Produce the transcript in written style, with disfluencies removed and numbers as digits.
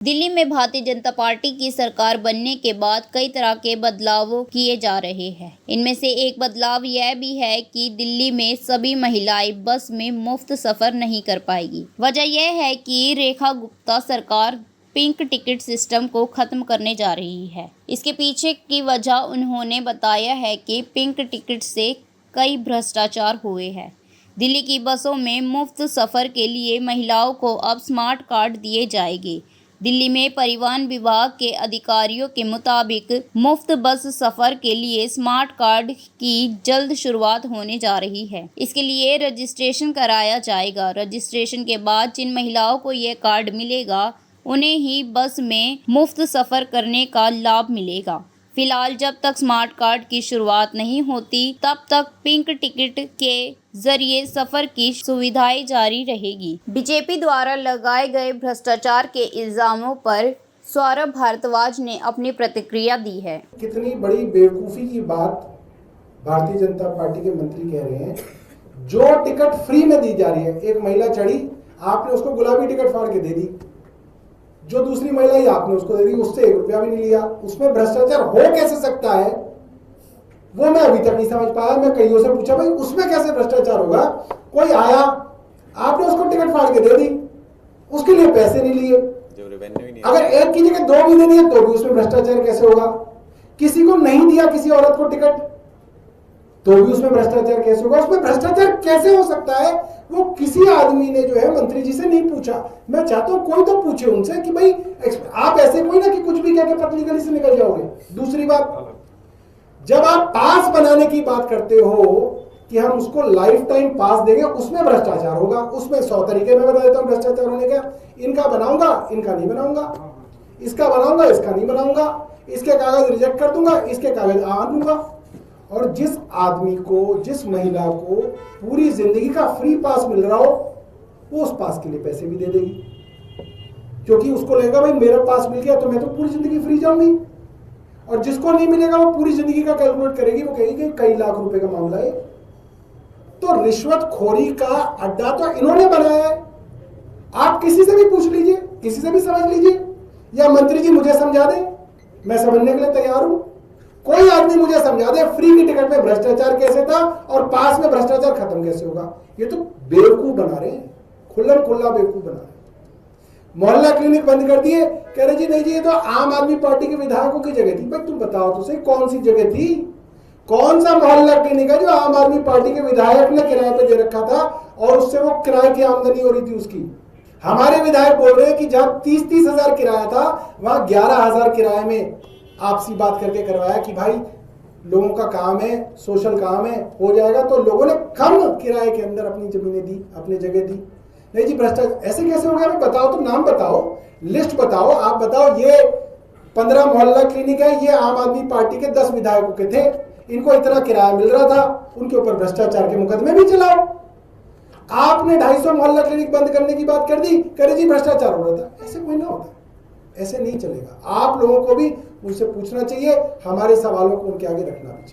दिल्ली में भारतीय जनता पार्टी की सरकार बनने के बाद कई तरह के बदलाव किए जा रहे हैं। इनमें से एक बदलाव यह भी है कि दिल्ली में सभी महिलाएं बस में मुफ्त सफर नहीं कर पाएगी। वजह यह है कि रेखा गुप्ता सरकार पिंक टिकट सिस्टम को खत्म करने जा रही है। इसके पीछे की वजह उन्होंने बताया है कि पिंक टिकट से कई भ्रष्टाचार हुए हैं। दिल्ली की बसों में मुफ्त सफर के लिए महिलाओं को अब स्मार्ट कार्ड दिए जाएंगे। दिल्ली में परिवहन विभाग के अधिकारियों के मुताबिक मुफ्त बस सफर के लिए स्मार्ट कार्ड की जल्द शुरुआत होने जा रही है। इसके लिए रजिस्ट्रेशन कराया जाएगा। रजिस्ट्रेशन के बाद जिन महिलाओं को ये कार्ड मिलेगा उन्हें ही बस में मुफ्त सफर करने का लाभ मिलेगा। फिलहाल जब तक स्मार्ट कार्ड की शुरुआत नहीं होती तब तक पिंक टिकट के जरिए सफर की सुविधाएं जारी रहेगी। बीजेपी द्वारा लगाए गए भ्रष्टाचार के इल्जामों पर सौरभ भारद्वाज ने अपनी प्रतिक्रिया दी है। कितनी बड़ी बेवकूफी की बात भारतीय जनता पार्टी के मंत्री कह रहे हैं। जो टिकट फ्री में दी जा रही है, एक महिला चढ़ी, आपने उसको गुलाबी टिकट फाड़ के दे दी। जो दूसरी महिला ही आपने उसको दे दी, उससे 1 रुपया भी नहीं लिया। उसमें भ्रष्टाचार हो कैसे सकता है वो मैं अभी तक नहीं समझ पाया। मैं कईयों से पूछा भाई उसमें कैसे भ्रष्टाचार होगा। कोई आया, आपने उसको टिकट फाड़ के दे दी, उसके लिए पैसे नहीं लिए। अगर एक की जगह 2 भी दे दिए तो भी उसमें भ्रष्टाचार कैसे होगा। किसी को नहीं दिया, किसी औरत को टिकट, तो भी उसमें भ्रष्टाचार कैसे होगा। उसमें भ्रष्टाचार कैसे हो सकता है वो किसी आदमी ने जो है मंत्री जी से नहीं पूछा। मैं चाहता हूं कोई तो पूछे उनसे कि भाई आप ऐसे कोई ना कि कुछ भी कह के पतली गली से निकल जाओगे। दूसरी बात, जब आप पास बनाने की बात करते हो कि हम उसको लाइफ टाइम पास देंगे, उसमें भ्रष्टाचार होगा। उसमें 100 तरीके मैं बता देता हूं भ्रष्टाचार होने का। इनका बनाऊंगा, इनका नहीं बनाऊंगा, इसका बनाऊंगा, इसका नहीं बनाऊंगा, इसके कागज रिजेक्ट कर दूंगा, इसके कागज आन दूंगा। और जिस आदमी को, जिस महिला को पूरी जिंदगी का फ्री पास मिल रहा हो, वो उस पास के लिए पैसे भी दे देगी, क्योंकि उसको लगेगा भाई मेरा पास मिल गया तो मैं तो पूरी जिंदगी फ्री जाऊंगी। और जिसको नहीं मिलेगा वो पूरी जिंदगी का कैलकुलेट करेगी, वो कहेगी कि कई लाख रुपए का मामला है। तो रिश्वतखोरी का अड्डा तो इन्होंने बनाया है। आप किसी से भी पूछ लीजिए, किसी से भी समझ लीजिए, या मंत्री जी मुझे समझा दें, मैं समझने के लिए तैयार हूं। कोई आदमी मुझे समझा दे फ्री की टिकट में भ्रष्टाचार कैसे था और पास में भ्रष्टाचार खत्म कैसे होगा। ये तो बेवकूफ बना रहे हैं, खुल्लम खुल्ला बेवकूफ बना रहे हैं। मोहल्ला क्लिनिक बंद कर दिए, कह रहे जी नहीं जी ये तो आम आदमी पार्टी के विधायकों की जगह थी। भाई तुम बताओ तो सही कौन सी जगह थी। कौन सा मोहल्ला क्लिनिक है जो आम आदमी पार्टी के विधायक ने किराए पे दे रखा था और उससे वो किराए की आमदनी हो रही थी उसकी। हमारे विधायक बोल रहे हैं कि जहां 30-30 हजार किराया था वहां 11,000 किराए में आपसी बात करके करवाया कि भाई लोगों का काम है, सोशल काम है, हो जाएगा। तो लोगों ने कम किराए के अंदर अपनी जमीनें दी, अपनी जगह दी। नहीं जी भ्रष्टाचार ऐसे कैसे हो गया। बताओ, तो नाम बताओ, लिस्ट बताओ। आप बताओ ये 15 मोहल्ला क्लिनिक है, ये आम आदमी पार्टी के 10 विधायकों के थे, इनको इतना किराया मिल रहा था, उनके ऊपर भ्रष्टाचार के मुकदमे भी चलाओ। आपने 250 मोहल्ला क्लिनिक बंद करने की बात कर दी, करे जी भ्रष्टाचार हो रहा था। ऐसे कोई ना होता, ऐसे नहीं चलेगा। आप लोगों को भी मुझसे पूछना चाहिए, हमारे सवालों को उनके आगे रखना भी चाहिए।